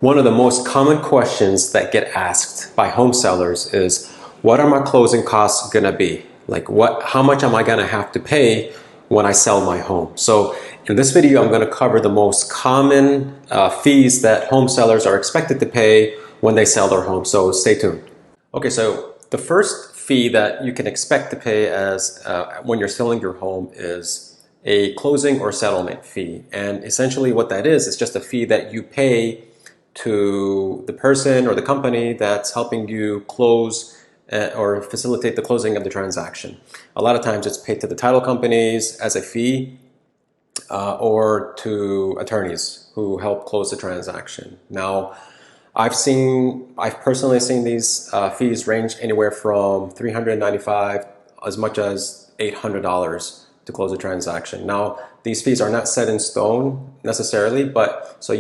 One of the most common questions that get asked by home sellers is, what are my closing costs gonna be? Like how much am I gonna have to pay when I sell my home? So in this video, I'm gonna cover the most common fees that home sellers are expected to pay when they sell their home. So stay tuned. Okay, so the first fee that you can expect to pay as when you're selling your home is a closing or settlement fee. And essentially what that is just a fee that you pay to the person or the company that's helping you close or facilitate the closing of the transaction. A lot of times it's paid to the title companies as a fee or to attorneys who help close the transaction. Now, I've personally seen these fees range anywhere from $395 as much as $800 to close a transaction. Now, these fees are not set in stone necessarily, but so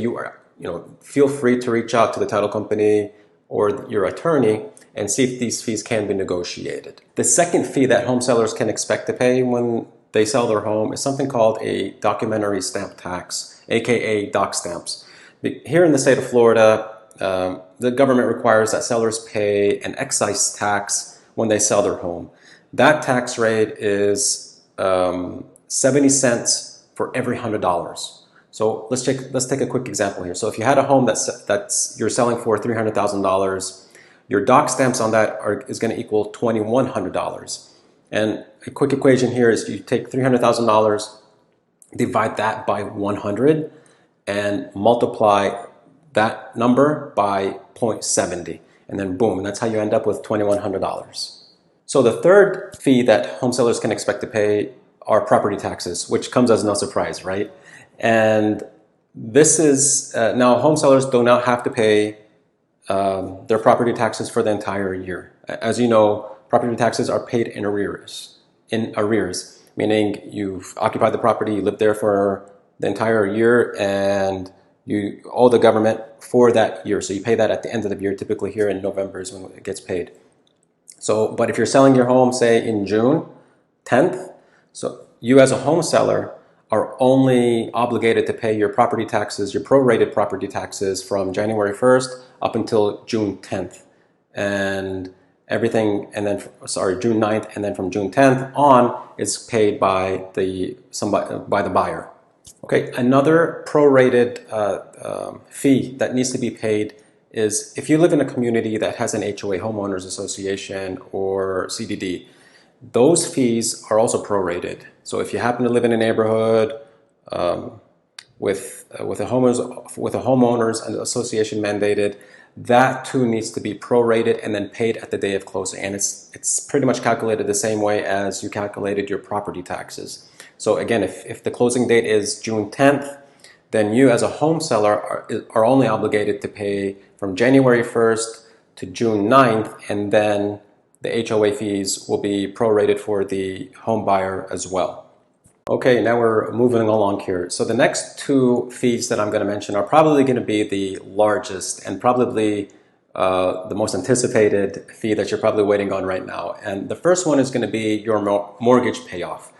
feel free to reach out to the title company or your attorney and see if these fees can be negotiated. The second fee that home sellers can expect to pay when they sell their home is something called a documentary stamp tax, aka doc stamps. Here in the state of Florida, the government requires that sellers pay an excise tax when they sell their home. That tax rate is 70 cents for every $100. So let's take a quick example here. So if you had a home that's you're selling for $300,000, your doc stamps on that is going to equal $2,100. And a quick equation here is you take $300,000, divide that by 100, and multiply that number by 0.70, and then boom, that's how you end up with $2,100. So the third fee that home sellers can expect to pay are property taxes, which comes as no surprise, right? And this is, now home sellers do not have to pay their property taxes for the entire year. As you know, property taxes are paid in arrears, meaning you've occupied the property, you lived there for the entire year, and you owe the government for that year. So you pay that at the end of the year. Typically here in November is when it gets paid. So, but if you're selling your home, say in June 10th, so you as a home seller are only obligated to pay your property taxes, your prorated property taxes from January 1st up until June 10th. And everything, and then, June 9th, and then from June 10th on, it's paid by the buyer. Okay, another prorated fee that needs to be paid is if you live in a community that has an HOA, homeowners association, or CDD, those fees are also prorated. So if you happen to live in a neighborhood with a homeowners and association mandated, that too needs to be prorated and then paid at the day of closing. And it's pretty much calculated the same way as you calculated your property taxes. So again, if the closing date is June 10th, then you as a home seller are only obligated to pay from January 1st to June 9th, and then the HOA fees will be prorated for the home buyer as well. Okay, now we're moving along here. So the next two fees that I'm going to mention are probably going to be the largest and probably the most anticipated fee that you're probably waiting on right now. And the first one is going to be your mortgage payoff.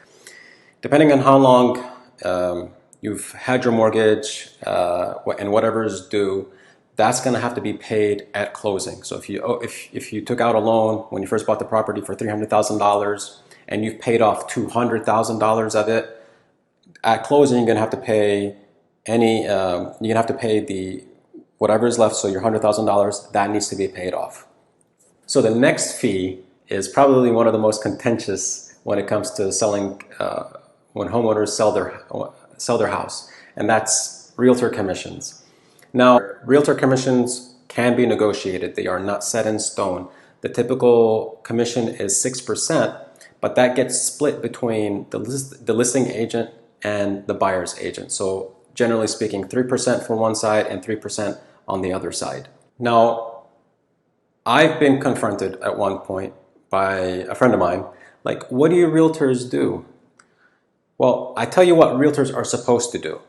Depending on how long you've had your mortgage and whatever is due, that's going to have to be paid at closing. So if you took out a loan when you first bought the property for $300,000 and you've paid off $200,000 of it, at closing you're going to have to pay the whatever is left. So your $100,000 that needs to be paid off. So the next fee is probably one of the most contentious when it comes to selling when homeowners sell their house, and that's realtor commissions. Now, realtor commissions can be negotiated. They are not set in stone. The typical commission is 6%, but that gets split between the listing agent and the buyer's agent. So generally speaking, 3% for one side and 3% on the other side. Now, I've been confronted at one point by a friend of mine, like, what do you realtors do? Well, I tell you what realtors are supposed to do.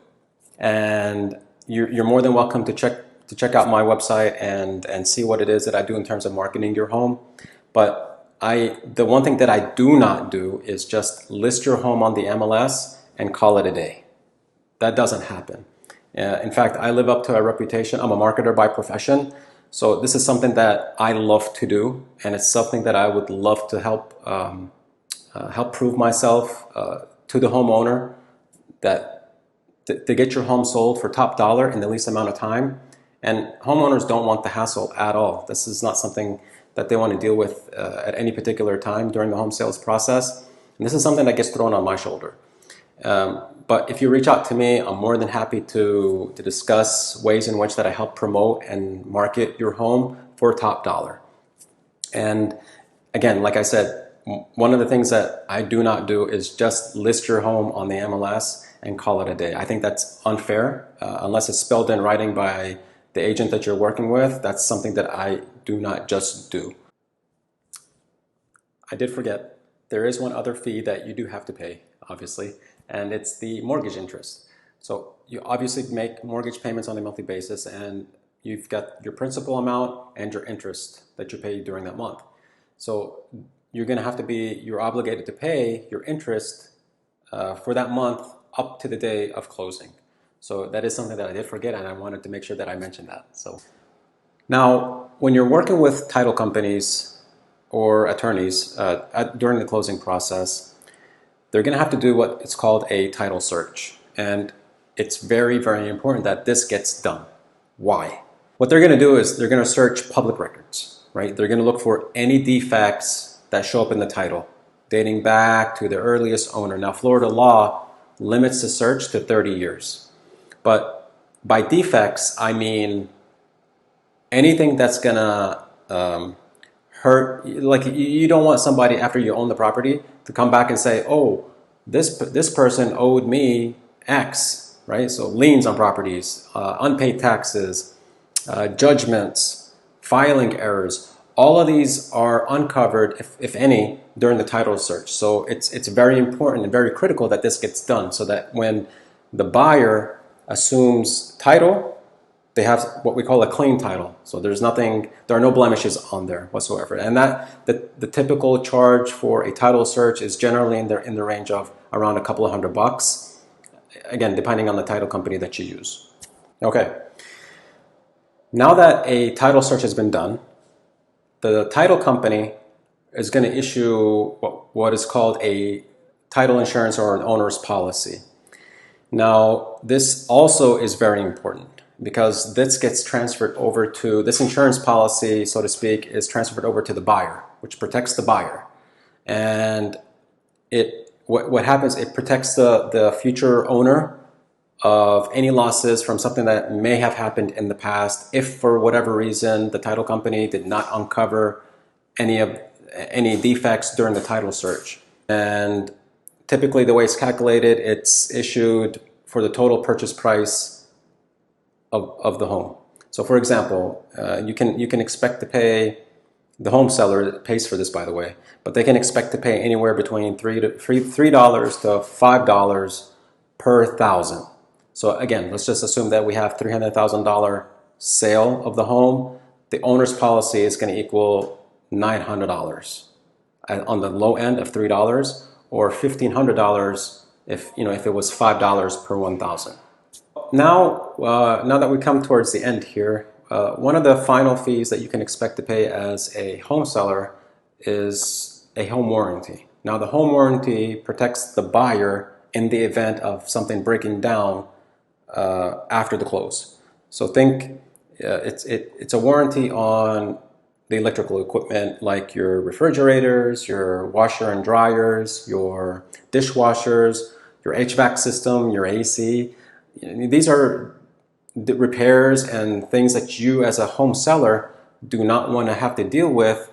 And you're more than welcome to check out my website and see what it is that I do in terms of marketing your home. But the one thing that I do not do is just list your home on the MLS and call it a day. That doesn't happen. In fact, I live up to a reputation. I'm a marketer by profession. So this is something that I love to do, and it's something that I would love to help prove myself to the homeowner that to get your home sold for top dollar in the least amount of time. And homeowners don't want the hassle at all. This is not something that they want to deal with at any particular time during the home sales process. And this is something that gets thrown on my shoulder. But if you reach out to me, I'm more than happy to discuss ways in which that I help promote and market your home for top dollar. And again, like I said, one of the things that I do not do is just list your home on the MLS and call it a day. I think that's unfair unless it's spelled in writing by the agent that you're working with. That's something that I do not just do. I did forget, there is one other fee that you do have to pay, obviously, and it's the mortgage interest. So you obviously make mortgage payments on a monthly basis, and you've got your principal amount and your interest that you pay during that month. So you're you're obligated to pay your interest for that month up to the day of closing. So that is something that I did forget, and I wanted to make sure that I mentioned that. So now, when you're working with title companies or attorneys during the closing process, they're going to have to do what is called a title search. And it's very, very important that this gets done. Why? What they're going to do is they're going to search public records, right? They're going to look for any defects that show up in the title, dating back to the earliest owner. Now, Florida law limits the search to 30 years. But by defects, I mean anything that's going to hurt. Like, you don't want somebody after you own the property to come back and say, oh, this person owed me X, right? So liens on properties, unpaid taxes, judgments, filing errors. All of these are uncovered, if any, during the title search. So it's very important and very critical that this gets done so that when the buyer assumes title, they have what we call a clean title. So there are no blemishes on there whatsoever. And that the typical charge for a title search is generally in the range of around a couple of $100. Again, depending on the title company that you use. Okay. Now that a title search has been done, the title company is going to issue what is called a title insurance or an owner's policy. Now, this also is very important because this gets transferred over to, this insurance policy, so to speak, is transferred over to the buyer, which protects the buyer. And what happens, it protects the future owner of any losses from something that may have happened in the past if for whatever reason the title company did not uncover any defects during the title search. And typically the way it's calculated, it's issued for the total purchase price of the home. So for example, you can expect to pay, the home seller pays for this, by the way, but they can expect to pay anywhere between $3 to $5 per thousand. So again, let's just assume that we have $300,000 sale of the home. The owner's policy is going to equal $900 on the low end of $3, or $1,500 if it was $5 per 1,000. Now that we come towards the end here, one of the final fees that you can expect to pay as a home seller is a home warranty. Now, the home warranty protects the buyer in the event of something breaking down after the close. So think it's a warranty on the electrical equipment like your refrigerators, your washer and dryers, your dishwashers, your HVAC system, your AC. These are the repairs and things that you as a home seller do not want to have to deal with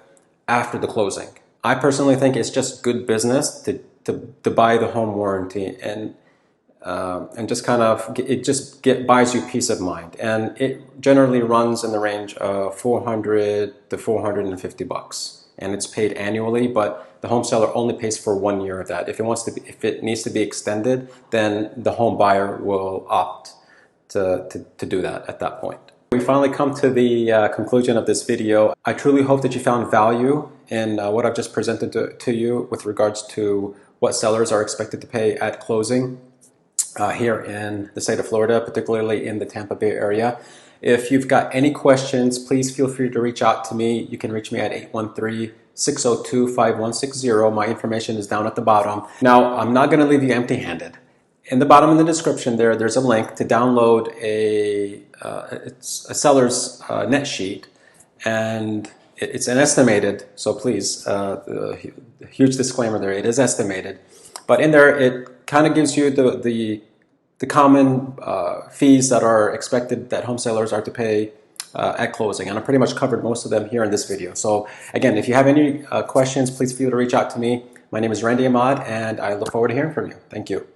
after the closing. I personally think it's just good business to buy the home warranty and just kind of buys you peace of mind, and it generally runs in the range of $400 to $450, and it's paid annually. But the home seller only pays for 1 year of that. If it needs to be extended, then the home buyer will opt to do that at that point. We finally come to the conclusion of this video. I truly hope that you found value in what I've just presented to you with regards to what sellers are expected to pay at closing. here in the state of Florida, particularly in the Tampa Bay area. If you've got any questions, please feel free to reach out to me. You can reach me at 813-602-5160. My information is down at the bottom. Now, I'm not going to leave you empty-handed. In the bottom of the description there's a link to download it's a seller's net sheet, and it's an estimated, so please, huge disclaimer there, it is estimated. But in there, it kind of gives you the common fees that are expected that home sellers are to pay at closing. And I pretty much covered most of them here in this video. So again, if you have any questions, please feel free to reach out to me. My name is Randy Ahmad, and I look forward to hearing from you. Thank you.